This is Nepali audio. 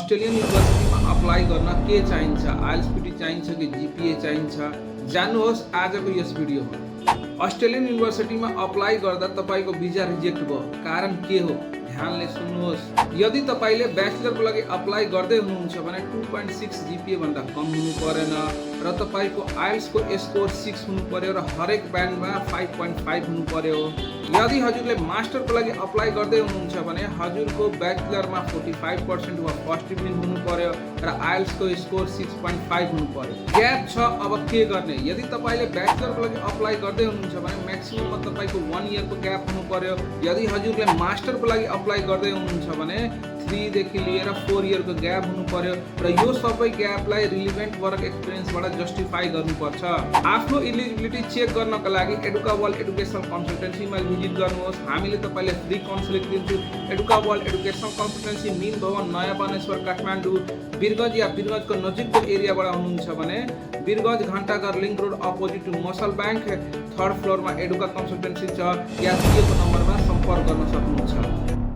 अस्ट्रेलियन युनिभर्सिटीमा अप्लाई गर्न के चाहिन्छ, आइएलटीएस चाहिन्छ कि जीपीए चाहिन्छ, जान्नुहोस् आजको यस भिडियोमा। अस्ट्रेलियन युनिभर्सिटीमा अप्लाई गर्दा तपाईको भिजा रिजेक्ट भयो, कारण के हो ध्यानले सुन्नुहोस्। यदि तपाईले ब्याचलरको लागि अप्लाई गर्दै हुनुहुन्छ भने 2.6 जीपीए भन्दा कम हुनु परेन र तपाईको आइएलटीएस को स्कोर 6 हुनु पर्यो र हरेक ब्यान्डमा 5.5 हुनु पर्यो। यदि हजुरले मास्टरको लागि अप्लाई गर्दै हुनुहुन्छ भने हजुरको ब्याचलरमा 45% वा फर्स्ट डिभिजन हुनु पर्यो र आइएलटीएस को स्कोर 6.5 हुनु पर्यो। ग्याप छ, अब के गर्ने? यदि तपाईले ब्याचलरको लागि अप्लाई गर्दै हुनुहुन्छ भने म्याक्सिमममा तपाईको 1 इयरको ग्याप हुनु पर्यो। यदि हजुरले मास्टरको लागि अप्लाई गर्दै हुनुहुन्छ भने 3 देखि लिएर 4 इयरको ग्याप हुनु पर्यो र यो सबै ग्यापलाई रिलेभेन्ट वर्क एक्सपिरियन्सबाट जस्टिफाई गर्नुपर्छ। आफ्नो इलिजिबिलिटी चेक गर्नका लागि एडुका वर्ल्ड एडुकेसनल कन्सल्टेन्सीमा भिजिट गर्नुहोस्। हामीले तपाईलाई फ्री काउन्सिलिङ दिन्छौँ। एडुका वर्ल्ड एडुकेसनल कन्सल्टेन्सी मीन भवन, नयाँ बानेश्वर, काठमाडौँ, वीरगञ्ज या वीरगञ्जको नजिकको एरियाबाट हुनुहुन्छ भने Birgunj Ghantaghar link road opposite to मसल ब्याङ्क 3rd फ्लोरमा एडुका कन्सल्टेन्सी छ। या दिएको नम्बरमा सम्पर्क गर्न सक्नुहुन्छ।